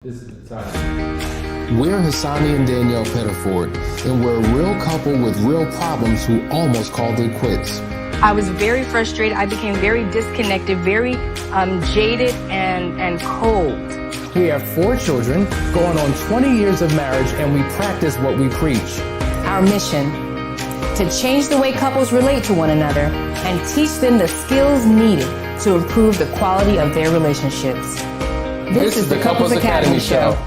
This is the time. We're Hassani and Danielle Pettiford, and we're a real couple with real problems who almost called it quits. I was very frustrated. I became very disconnected, very jaded and cold. We have 4 children, going on 20 years of marriage, and we practice what we preach. Our mission, to change the way couples relate to one another and teach them the skills needed to improve the quality of their relationships. This is the Couples Academy Show.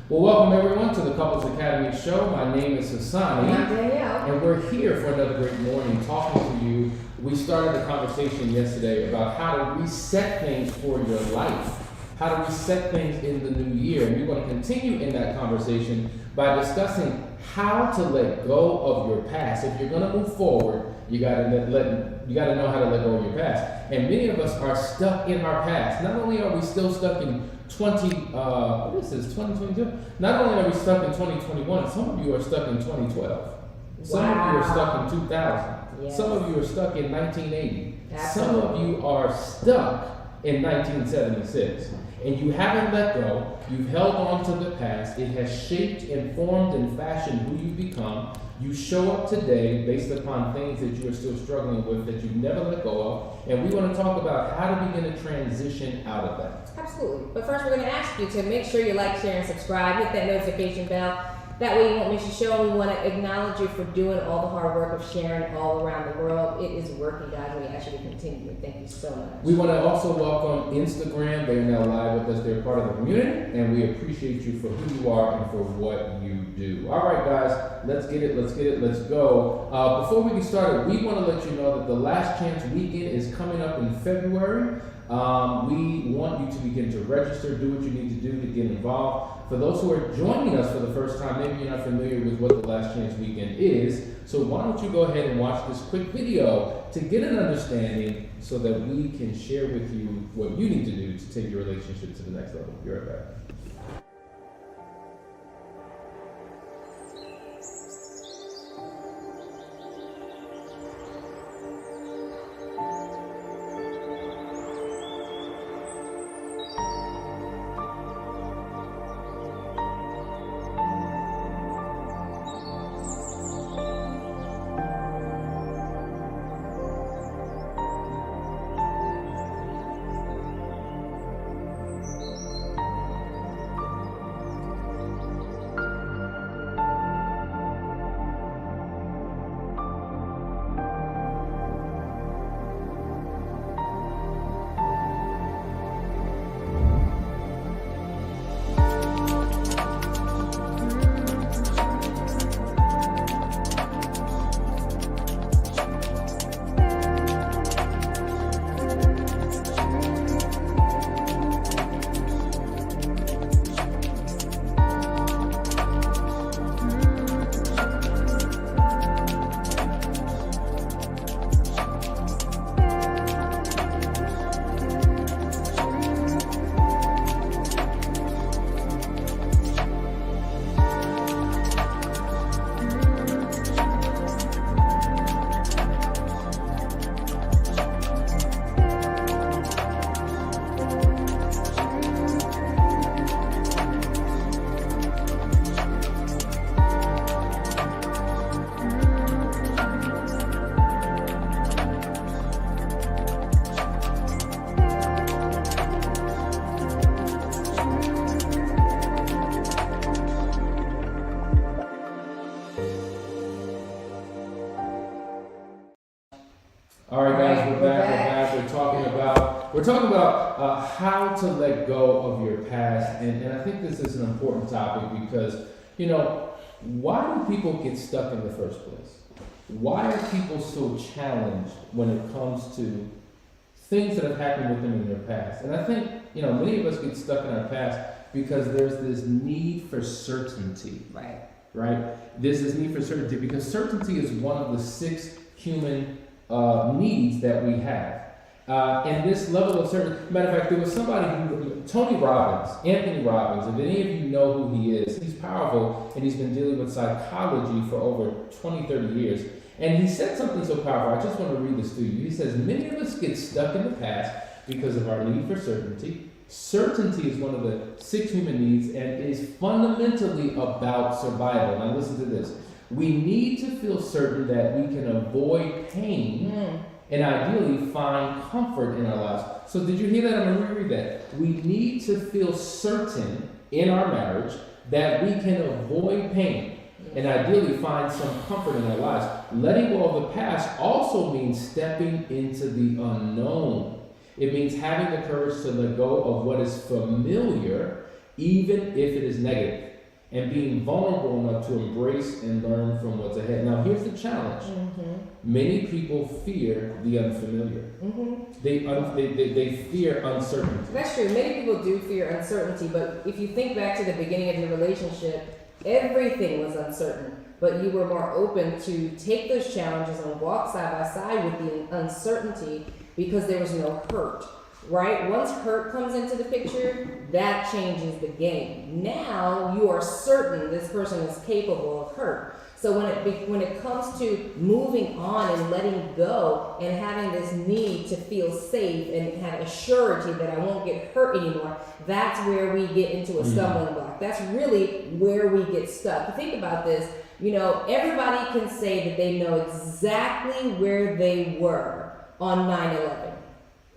Well, welcome everyone to the Couples Academy Show. My name is Hassani, I'm Danielle. and we're here for another great morning talking to you. We started the conversation yesterday about how to reset things for your life, how to reset things in the new year, and we're going to continue in that conversation by discussing how to let go of your past. If you're going to move forward, you got to know how to let go of your past. And many of us are stuck in our past. Not only are we still stuck in 2022? Not only are we stuck in 2021, some of you are stuck in 2012. Some of you are stuck in 2000. Yes. Some of you are stuck in 1980. Absolutely. Some of you are stuck in 1976. And you haven't let go. You've held on to the past. It has shaped, informed, and fashioned who you've become. You show up today based upon things that you are still struggling with that you never let go of. And we want to talk about how to begin to transition out of that. Absolutely. But first, we're going to ask you to make sure you like, share, and subscribe. Hit that notification bell. That way you won't miss your show. We want to acknowledge you for doing all the hard work of sharing all around the world. It is working, guys. We ask you to continue. Thank you so much. We want to also welcome Instagram. They are now live with us. They're part of the community, and we appreciate you for who you are and for what you do. All right, guys, let's get it. Let's go. Before we get started, we want to let you know that the Last Chance Weekend is coming up in February. We want you to begin to register, do what you need to do to get involved. For those who are joining us for the first time, maybe you're not familiar with what the Last Chance Weekend is, so why don't you go ahead and watch this quick video to get an understanding so that we can share with you what you need to do to take your relationship to the next level. Be right back. All right, guys, we're back. We're talking about how to let go of your past, and I think this is an important topic because, why do people get stuck in the first place? Why are people so challenged when it comes to things that have happened with them in their past? And I think, many of us get stuck in our past because there's this need for certainty. Right? There's this need for certainty because certainty is one of the 6 human needs that we have. And this level of certainty, matter of fact, there was somebody Anthony Robbins, if any of you know who he is, he's powerful and he's been dealing with psychology for over 20, 30 years. And he said something so powerful, I just want to read this to you. He says, many of us get stuck in the past because of our need for certainty, Certainty is one of the 6 human needs and is fundamentally about survival. Now listen to this. We need to feel certain that we can avoid pain and ideally find comfort in our lives. So did you hear that? I'm going to reread that. We need to feel certain in our marriage that we can avoid pain and ideally find some comfort in our lives. Letting go of the past also means stepping into the unknown. It means having the courage to let go of what is familiar, even if it is negative, and being vulnerable enough to embrace and learn from what's ahead. Now, here's the challenge. Many people fear the unfamiliar. They fear uncertainty. That's true. Many people do fear uncertainty, but if you think back to the beginning of your relationship, everything was uncertain, but you were more open to take those challenges and walk side by side with the uncertainty because there was no hurt, right? Once hurt comes into the picture, that changes the game. Now you are certain this person is capable of hurt. So when it comes to moving on and letting go and having this need to feel safe and have a surety that I won't get hurt anymore, that's where we get into a stumbling block. That's really where we get stuck. Think about this. You know, everybody can say that they know exactly where they were on 9/11.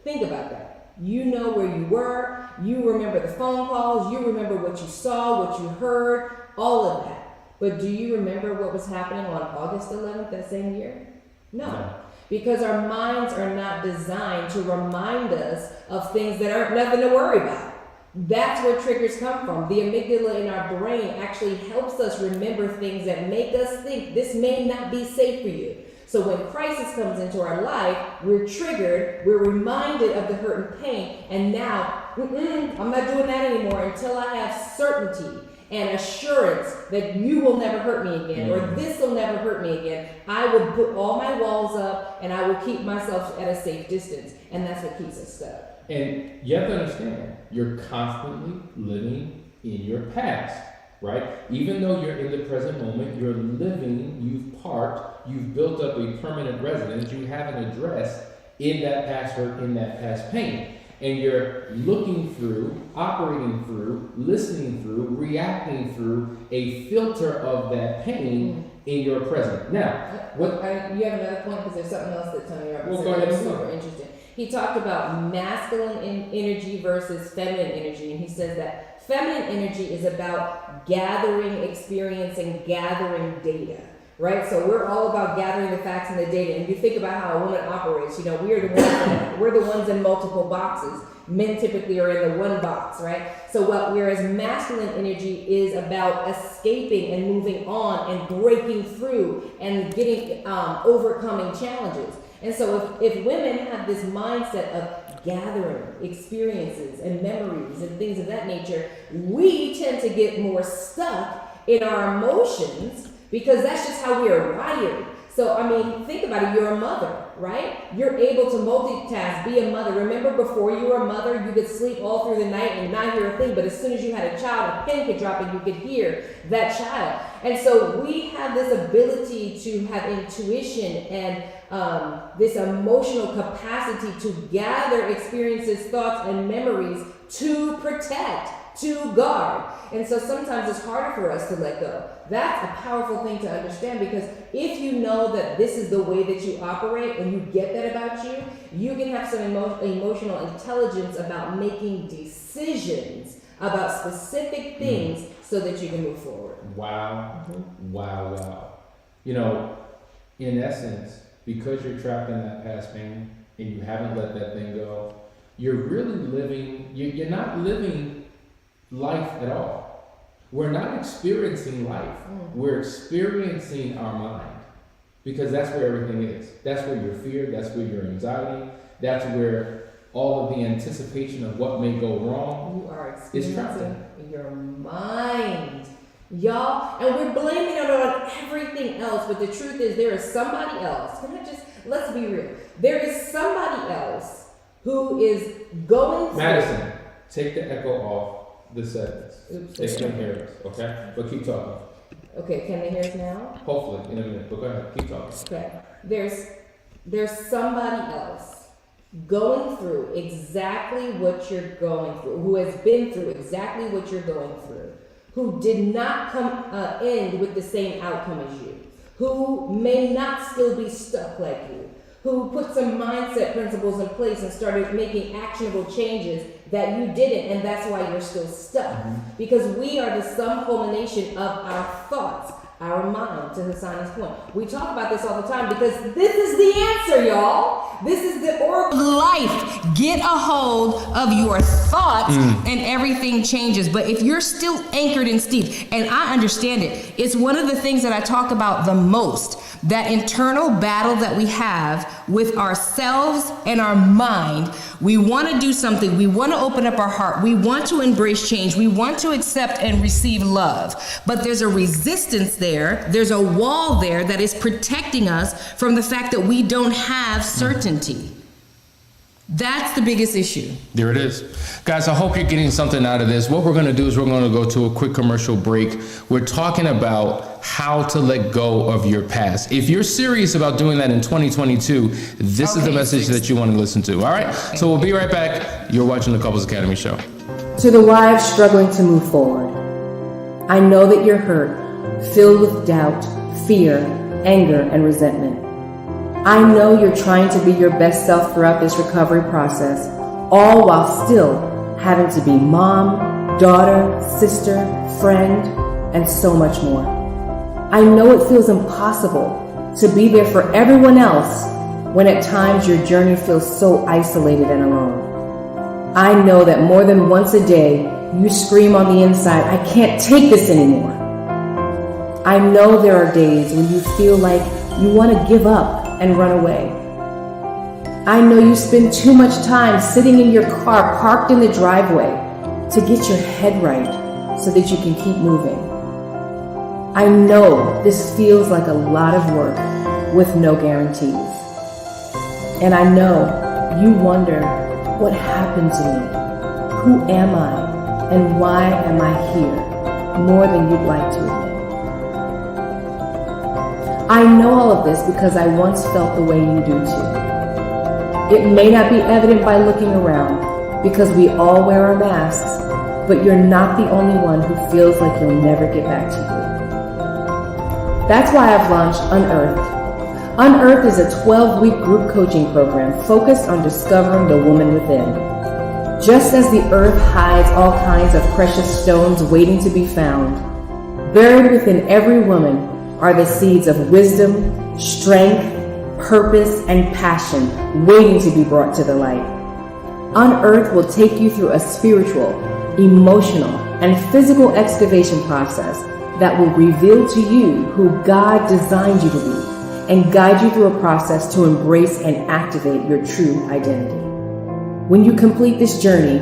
Think about that. You know where you were. You remember the phone calls. You remember what you saw, what you heard, all of that. But do you remember what was happening on August 11th that same year? No. Because our minds are not designed to remind us of things that aren't nothing to worry about. That's where triggers come from. The amygdala in our brain actually helps us remember things that make us think this may not be safe for you. So when crisis comes into our life, we're triggered, we're reminded of the hurt and pain, and now, I'm not doing that anymore until I have certainty and assurance that you will never hurt me again, or this will never hurt me again. I will put all my walls up and I will keep myself at a safe distance. And that's what keeps us stuck. And you have to understand, you're constantly living in your past, right? Even though you're in the present moment, you're living, you've parked, you've built up a permanent residence, you have an address in that past hurt, in that past pain. And you're looking through, operating through, listening through, reacting through a filter of that pain in your present. Now, what you have another point because there's something else that Tony Robbins go said ahead. that's super interesting. He talked about masculine energy versus feminine energy, and he says that feminine energy is about gathering experience and gathering data. Right, so we're all about gathering the facts and the data. And you think about how a woman operates. You know, we're the ones in multiple boxes. Men typically are in the one box, right? So whereas masculine energy is about escaping and moving on and breaking through and getting overcoming challenges. And so if women have this mindset of gathering experiences and memories and things of that nature, we tend to get more stuck in our emotions, because that's just how we are wired. So, I mean, think about it. You're a mother, right? You're able to multitask, be a mother. Remember, before you were a mother, you could sleep all through the night and not hear a thing. But as soon as you had a child, a pin could drop and you could hear that child. And so we have this ability to have intuition and this emotional capacity to gather experiences, thoughts, and memories to protect, to guard. And so sometimes it's harder for us to let go. That's a powerful thing to understand, because if you know that this is the way that you operate and you get that about you, you can have some emotional intelligence about making decisions about specific things so that you can move forward. Wow. You know, in essence, because you're trapped in that past pain and you haven't let that thing go, you're really living, you're not living life at all. We're not experiencing life. We're experiencing our mind, because that's where everything is. That's where your fear, that's where your anxiety, that's where all of the anticipation of what may go wrong You are is trapped in. experiencing your mind, y'all, and we're blaming it on everything else. But the truth is, there is somebody else. Let's be real. There is somebody else who is going through. Madison, take the echo off the settings. Oops, They sorry. can hear us, okay? But keep talking. Okay, can they hear us now? Hopefully, in a minute. But go ahead, keep talking. Okay. There's somebody else going through exactly what you're going through, who has been through exactly what you're going through, who did not end with the same outcome as you, who may not still be stuck like you, who put some mindset principles in place and started making actionable changes that you didn't, and that's why you're still stuck. Because we are the sum culmination of our thoughts, our mind, to Hassani's point. We talk about this all the time because this is the answer, y'all. This is the oracle of life. Get a hold of your thoughts and everything changes. But if you're still anchored and steeped, and I understand it, it's one of the things that I talk about the most, that internal battle that we have with ourselves and our mind. We want to do something. We want to open up our heart. We want to embrace change. We want to accept and receive love. But there's a resistance there. There's a wall there that is protecting us from the fact that we don't have certainty. That's the biggest issue. There it is. Guys, I hope you're getting something out of this. What we're going to do is we're going to go to a quick commercial break. We're talking about how to let go of your past. If you're serious about doing that in 2022, this is the message that you want to listen to. All right? So we'll be right back. You're watching the Couples Academy Show. To the wives struggling to move forward, I know that you're hurt, filled with doubt, fear, anger, and resentment. I know you're trying to be your best self throughout this recovery process, all while still having to be mom, daughter, sister, friend, and so much more. I know it feels impossible to be there for everyone else when at times your journey feels so isolated and alone. I know that more than once a day, you scream on the inside, I can't take this anymore. I know there are days when you feel like you want to give up and run away. I know you spend too much time sitting in your car parked in the driveway to get your head right so that you can keep moving. I know this feels like a lot of work with no guarantees. And I know you wonder, what happened to me? Who am I? And why am I here? More than you'd like to admit. I know all of this because I once felt the way you do too. It may not be evident by looking around because we all wear our masks, but you're not the only one who feels like you'll never get back to you. That's why I've launched Unearthed. Unearthed is a 12-week group coaching program focused on discovering the woman within. Just as the earth hides all kinds of precious stones waiting to be found, buried within every woman are the seeds of wisdom, strength, purpose, and passion waiting to be brought to the light. Unearthed will take you through a spiritual, emotional, and physical excavation process that will reveal to you who God designed you to be and guide you through a process to embrace and activate your true identity. When you complete this journey,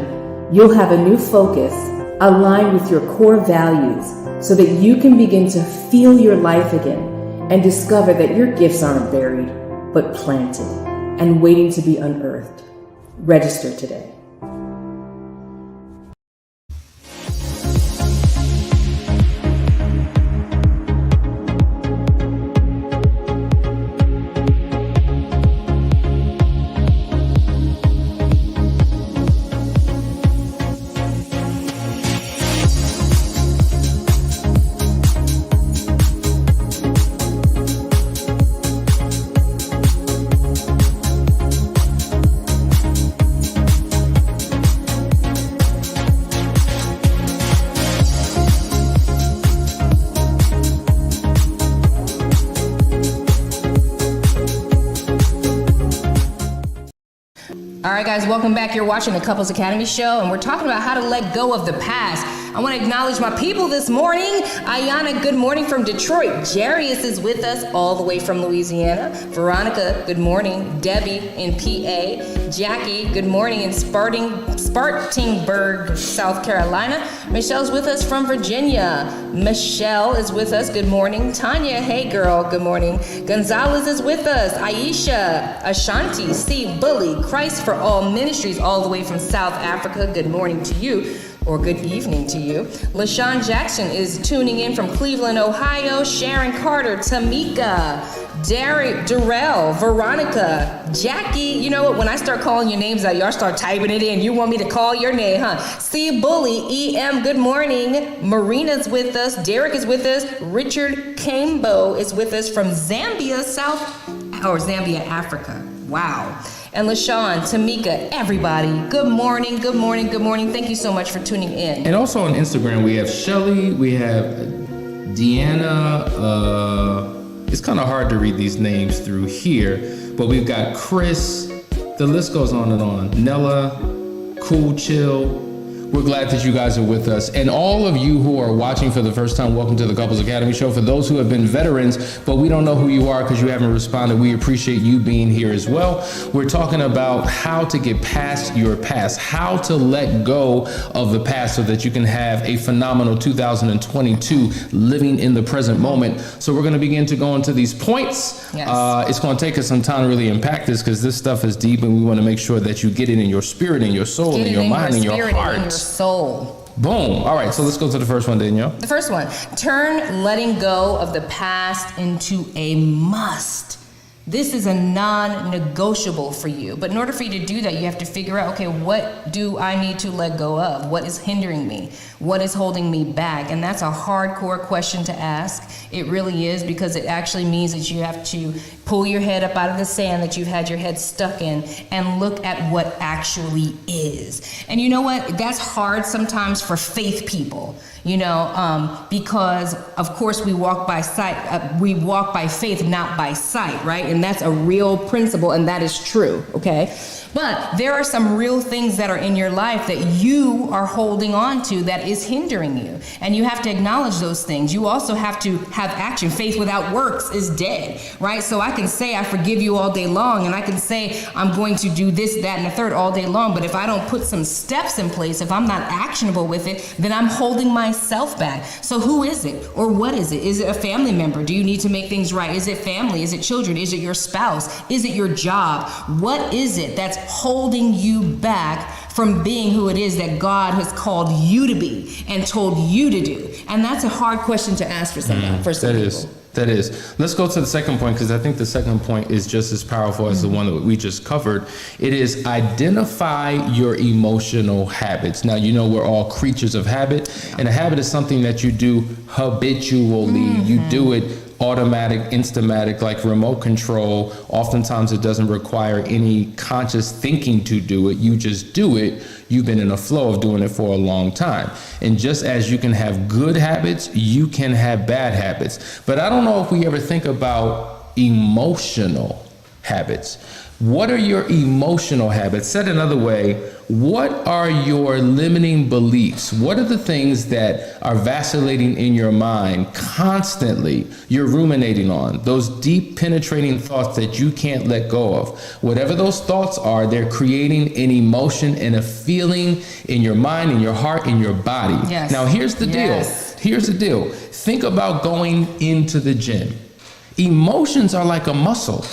you'll have a new focus aligned with your core values so that you can begin to feel your life again and discover that your gifts aren't buried, but planted and waiting to be unearthed. Register today. All right, guys, welcome back. You're watching the Couples Academy Show, and we're talking about how to let go of the past. I want to acknowledge my people this morning. Ayana, good morning from Detroit. Jarius is with us all the way from Louisiana. Veronica, good morning. Debbie in PA. Jackie, good morning in Spartanburg, South Carolina. Michelle's with us from Virginia. Michelle is with us. Good morning. Tanya, hey girl, good morning. Gonzalez is with us. Aisha, Ashanti, C. Bully, Christ for All Ministries, all the way from South Africa. Good morning to you. or good evening to you. LaShawn Jackson is tuning in from Cleveland, Ohio. Sharon Carter, Tamika, Derek, Darrell, Veronica, Jackie. You know what? When I start calling your names out, y'all start typing it in. You want me to call your name, huh? C. Bully, EM, good morning. Marina's with us. Derek is with us. Richard Kambo is with us from Zambia, Zambia, Africa. Wow. And LaShawn, Tamika, everybody, good morning, good morning, good morning. Thank you so much for tuning in. And also on Instagram, we have Shelly, we have Deanna, it's kind of hard to read these names through here, but we've got Chris, the list goes on and on. Nella, Cool Chill. We're glad that you guys are with us. And all of you who are watching for the first time, welcome to the Couples Academy Show. For those who have been veterans, but we don't know who you are because you haven't responded, we appreciate you being here as well. We're talking about how to get past your past, how to let go of the past so that you can have a phenomenal 2022 living in the present moment. So we're going to begin to go into these points. Yes. It's going to take us some time to really unpack this because this stuff is deep and we want to make sure that you get it in your spirit, in your soul, in your mind, in your heart. Soul. Boom. All right, so let's go to the first one, Danielle. The first one, turn letting go of the past into a must. This is a non-negotiable for you. But in order for you to do that, you have to figure out, okay, what do I need to let go of? What is hindering me? What is holding me back? And that's a hardcore question to ask. It really is, because it actually means that you have to pull your head up out of the sand that you've had your head stuck in and look at what actually is. And you know what? That's hard sometimes for faith people. Because of course we walk by sight, we walk by faith, not by sight, right? And that's a real principle, and that is true, okay? But there are some real things that are in your life that you are holding on to that is hindering you. And you have to acknowledge those things. You also have to have action. Faith without works is dead, right? So I can say I forgive you all day long, and I can say I'm going to do this, that, and the third all day long. But if I don't put some steps in place, if I'm not actionable with it, then I'm holding myself back. So who is it? Or what is it? Is it a family member? Do you need to make things right? Is it family? Is it children? Is it your spouse? Is it your job? What is it that's holding you back from being who it is that God has called you to be and told you to do? And that's a hard question to ask for some people. That is. Let's go to the second point, because I think the second point is just as powerful as the one that we just covered. It is identify your emotional habits. Now, we're all creatures of habit, and a habit is something that you do habitually. You do it automatic, instamatic, like remote control. Oftentimes it doesn't require any conscious thinking to do it. You just do it. You've been in a flow of doing it for a long time. And just as you can have good habits, you can have bad habits. But I don't know if we ever think about emotional habits. What are your emotional habits? Said another way, what are your limiting beliefs? What are the things that are vacillating in your mind constantly? You're ruminating on those deep penetrating thoughts that you can't let go of. Whatever those thoughts are, they're creating an emotion and a feeling in your mind, in your heart, in your body. Yes. Now, here's the deal. Here's the deal. Think about going into the gym. Emotions are like a muscle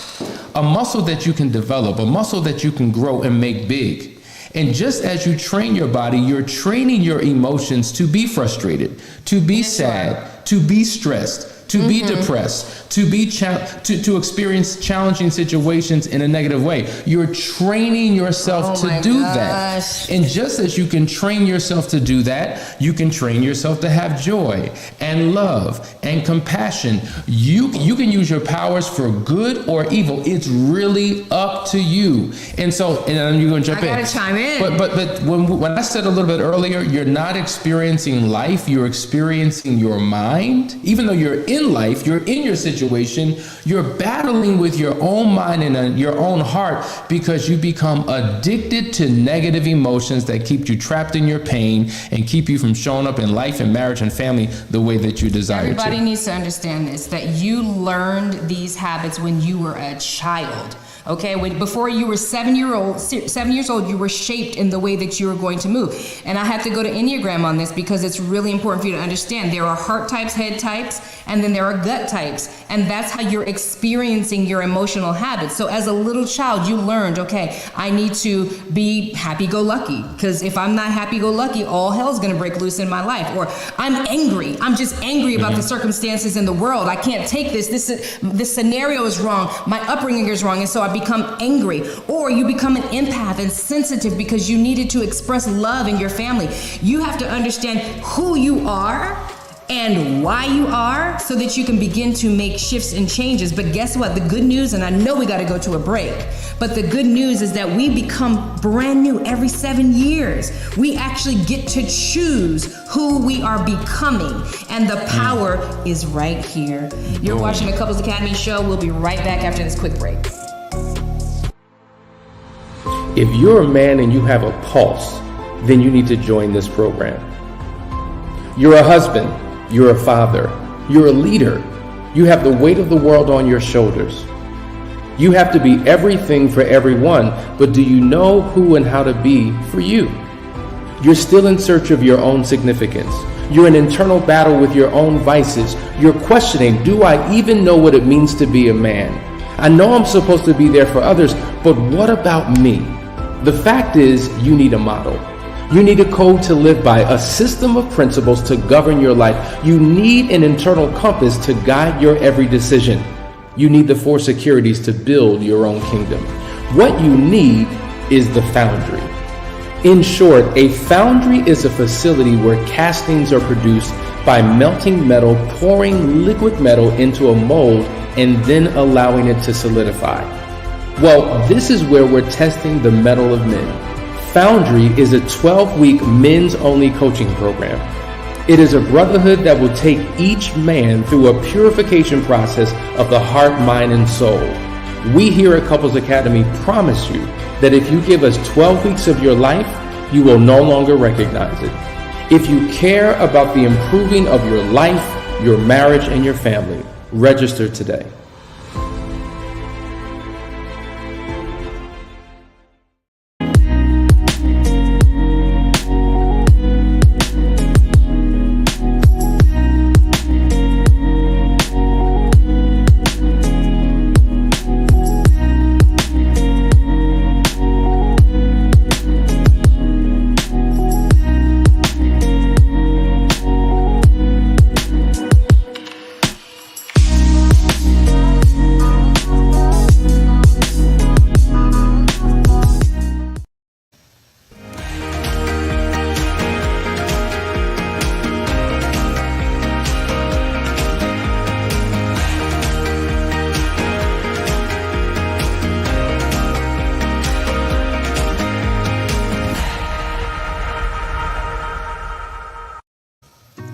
that you can develop, a muscle that you can grow and make big. And just as you train your body, you're training your emotions to be frustrated, to be sad, to be stressed, to be depressed, to be to experience challenging situations in a negative way. You're training yourself to do that. And just as you can train yourself to do that, you can train yourself to have joy and love and compassion. You can use your powers for good or evil. It's really up to you. And so, and you're going to jump in. I got to chime in. But when I said a little bit earlier, you're not experiencing life, you're experiencing your mind. Even though you're in life, you're in your situation, you're battling with your own mind and your own heart because you become addicted to negative emotions that keep you trapped in your pain and keep you from showing up in life and marriage and family the way that you desire to. Everybody needs to understand this, that you learned these habits when you were a child. Okay, before you were 7 years old, you were shaped in the way that you were going to move. And I have to go to Enneagram on this because it's really important for you to understand. There are heart types, head types, and then then there are gut types. And that's how you're experiencing your emotional habits. So as a little child, you learned, okay, I need to be happy-go-lucky, because if I'm not happy-go-lucky, all hell's gonna break loose in my life. Or I'm angry. I'm just angry about the circumstances in the world. I can't take this. This scenario is wrong. My upbringing is wrong, and so I become angry. Or you become an empath and sensitive because you needed to express love in your family. You have to understand who you are and why you are, so that you can begin to make shifts and changes. But guess what? The good news, and I know we got to go to a break, but the good news is that we become brand new every 7 years. We actually get to choose who we are becoming, and the power is right here. You're watching the Couples Academy show. We'll be right back after this quick break. If you're a man and you have a pulse, then you need to join this program. You're a husband. You're a father. You're a leader. You have the weight of the world on your shoulders. You have to be everything for everyone, but do you know who and how to be for you? You're still in search of your own significance. You're in internal battle with your own vices. You're questioning, do I even know what it means to be a man? I know I'm supposed to be there for others, but what about me? The fact is, you need a model. You need a code to live by, a system of principles to govern your life. You need an internal compass to guide your every decision. You need the 4 securities to build your own kingdom. What you need is the foundry. In short, a foundry is a facility where castings are produced by melting metal, pouring liquid metal into a mold, and then allowing it to solidify. Well, this is where we're testing the metal of men. Foundry is a 12-week men's-only coaching program. It is a brotherhood that will take each man through a purification process of the heart, mind, and soul. We here at Couples Academy promise you that if you give us 12 weeks of your life, you will no longer recognize it. If you care about the improving of your life, your marriage, and your family, register today.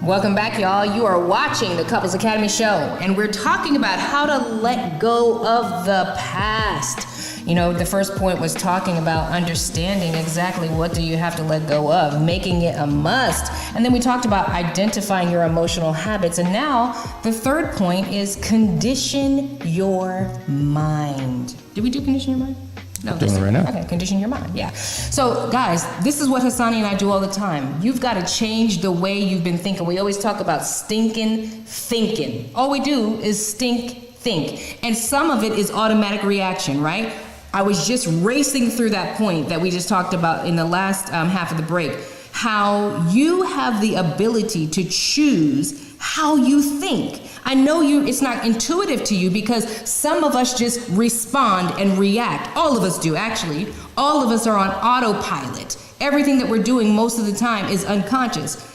Welcome back, y'all. You are watching the Couples Academy show, and we're talking about how to let go of the past. You know, the first point was talking about understanding exactly what do you have to let go of, making it a must. And then we talked about identifying your emotional habits. And now the third point is condition your mind. Did we do condition your mind? No, doing it right now. Okay, condition your mind, yeah. So guys, this is what Hassani and I do all the time. You've got to change the way you've been thinking. We always talk about stinking thinking. All we do is think. And some of it is automatic reaction, right? I was just racing through that point that we just talked about in the last half of the break. How you have the ability to choose how you think. I know it's not intuitive to you because some of us just respond and react. All of us do, actually. All of us are on autopilot. Everything that we're doing most of the time is unconscious.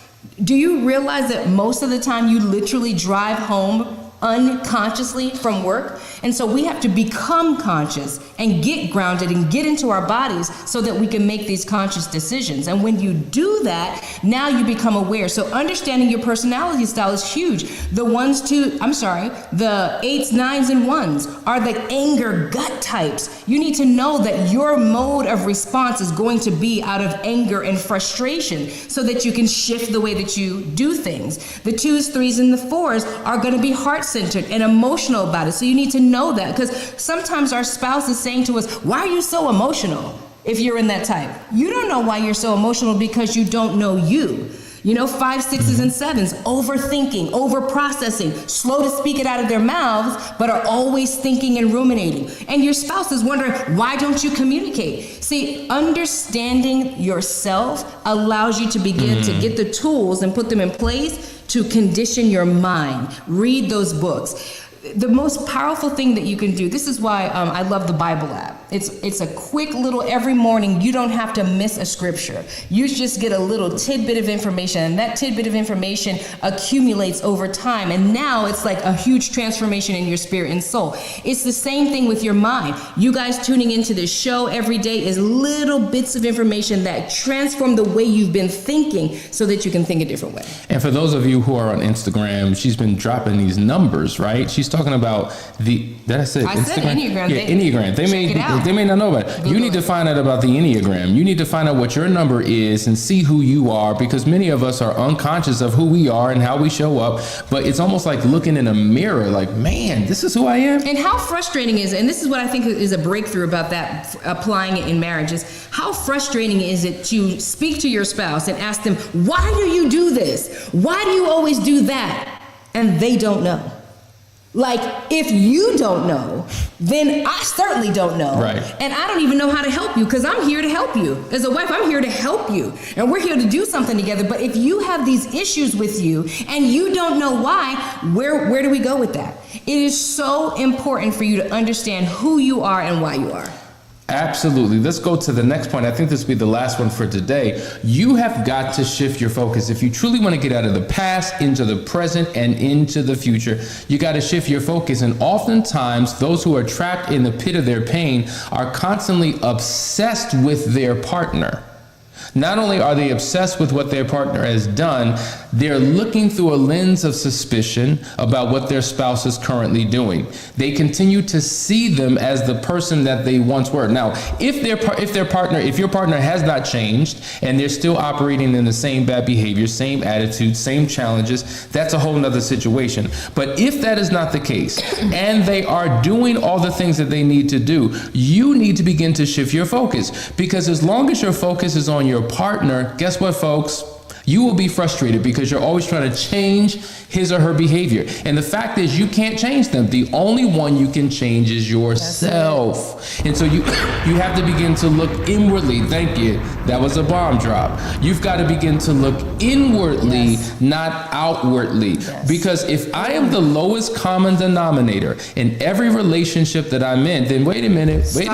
Do you realize that most of the time you literally drive home unconsciously from work? And so we have to become conscious and get grounded and get into our bodies so that we can make these conscious decisions. And when you do that, now you become aware. So understanding your personality style is huge. The 8s, 9s, and 1s are the anger gut types. You need to know that your mode of response is going to be out of anger and frustration so that you can shift the way that you do things. The 2s, 3s, and the 4s are going to be heart-centered and emotional about it. So you need to know that, because sometimes our spouse is saying to us, why are you so emotional? If you're in that type, you don't know why you're so emotional because you don't know you. You know, 5, 6s, and 7s, overthinking, overprocessing, slow to speak it out of their mouths, but are always thinking and ruminating. And your spouse is wondering, why don't you communicate? See, understanding yourself allows you to begin to get the tools and put them in place to condition your mind. Read those books. The most powerful thing that you can do, this is why I love the Bible app. It's a quick little, every morning, you don't have to miss a scripture. You just get a little tidbit of information, and that tidbit of information accumulates over time, and now it's like a huge transformation in your spirit and soul. It's the same thing with your mind. You guys tuning into this show every day is little bits of information that transform the way you've been thinking so that you can think a different way. And for those of you who are on Instagram, she's been dropping these numbers, right? She's talking about I said Enneagram. Yeah, Enneagram. They may not know about it. You need to find out about the Enneagram. You need to find out what your number is and see who you are, because many of us are unconscious of who we are and how we show up. But it's almost like looking in a mirror, like, man, this is who I am. And how frustrating is it? And this is what I think is a breakthrough about that, applying it in marriage, is how frustrating is it to speak to your spouse and ask them, why do you do this? Why do you always do that? And they don't know. Like, if you don't know, then I certainly don't know. Right. And I don't even know how to help you, because I'm here to help you. As a wife, I'm here to help you. And we're here to do something together. But if you have these issues with you and you don't know why, where do we go with that? It is so important for you to understand who you are and why you are. Absolutely. Let's go to the next point. I think this will be the last one for today. You have got to shift your focus. If you truly want to get out of the past, into the present, and into the future, you got to shift your focus. And oftentimes, those who are trapped in the pit of their pain are constantly obsessed with their partner. Not only are they obsessed with what their partner has done, they're looking through a lens of suspicion about what their spouse is currently doing. They continue to see them as the person that they once were. Now, if your partner has not changed and they're still operating in the same bad behavior, same attitude, same challenges, that's a whole nother situation. But if that is not the case and they are doing all the things that they need to do, you need to begin to shift your focus, because as long as your focus is on your partner, guess what, folks? You will be frustrated because you're always trying to change his or her behavior. And the fact is, you can't change them. The only one you can change is yourself. And so you have to begin to look inwardly. Thank you. That was a bomb drop. You've got to begin to look inwardly, not outwardly. Because if I am the lowest common denominator in every relationship that I'm in, then wait a minute. Because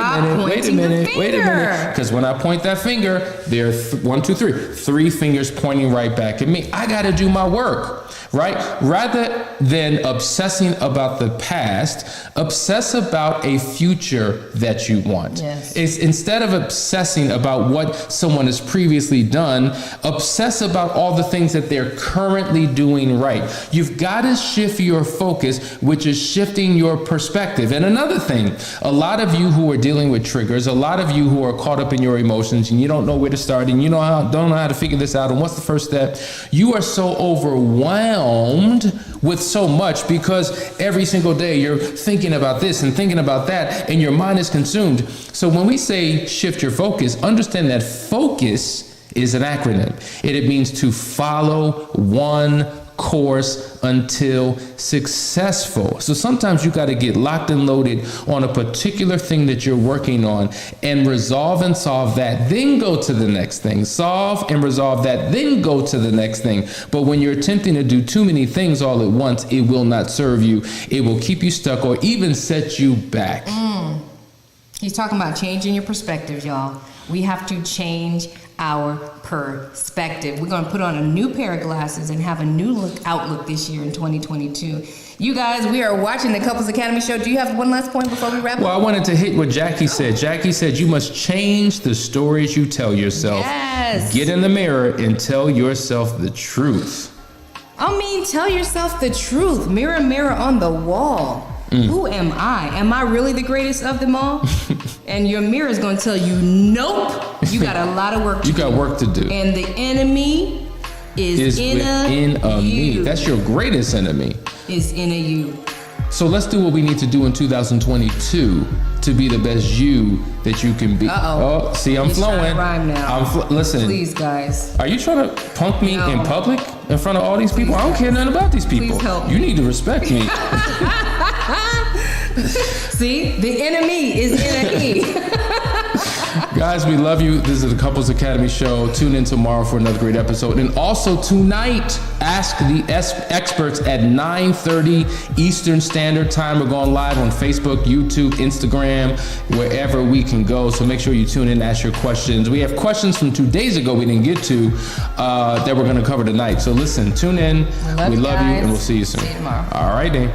when I point that finger, there are 3 fingers pointing right back at me. I got to do my work, right? Rather than obsessing about the past, obsess about a future that you want. It's instead of obsessing about what someone has previously done, obsess about all the things that they're currently doing right. You've got to shift your focus, which is shifting your perspective. And another thing, a lot of you who are dealing with triggers, a lot of you who are caught up in your emotions and you don't know where to start and you don't know how to figure this out and what's the first step, you are so overwhelmed with so much because every single day you're thinking about this and thinking about that and your mind is consumed. So when we say shift your focus, understand that focus is an acronym. It means to follow one course until successful. So sometimes you got to get locked and loaded on a particular thing that you're working on and resolve and solve that, then go to the next thing. Solve and resolve that, then go to the next thing. But when you're attempting to do too many things all at once, it will not serve you. It will keep you stuck or even set you back. He's talking about changing your perspective, y'all. We have to change our perspective. We're going to put on a new pair of glasses and have a new outlook this year in 2022. You guys, we are watching the Couples Academy show. Do you have one last point before we wrap up? Well, I wanted to hit what Jackie said. Jackie said you must change the stories you tell yourself. Yes. Get in the mirror and tell yourself the truth. I mean, tell yourself the truth. Mirror, mirror on the wall. Who am I? Am I really the greatest of them all? And your mirror is going to tell you, nope, you got a lot of work to do. You got work to do. And the enemy is in within a me. you. That's your greatest enemy. Is in a you. So let's do what we need to do in 2022 to be the best you that you can be. Uh-oh. Oh, see, I'm He's trying flowing. to rhyme now. Listen. Please, guys. Are you trying to punk me No. in public in front of all these people? I don't care nothing about these people. Please help You me. need to respect me. See, the enemy is enemy. Guys, we love you. This is the Couples Academy show. Tune in tomorrow for another great episode. And also tonight, Ask the Experts at 9:30 Eastern Standard Time. We're going live on Facebook, YouTube, Instagram, wherever we can go. So make sure you tune in and ask your questions. We have questions from 2 days ago we didn't get to that we're going to cover tonight. So listen, tune in. We love you, and we'll see you soon. See you tomorrow. All right, then.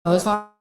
Oh, it's far.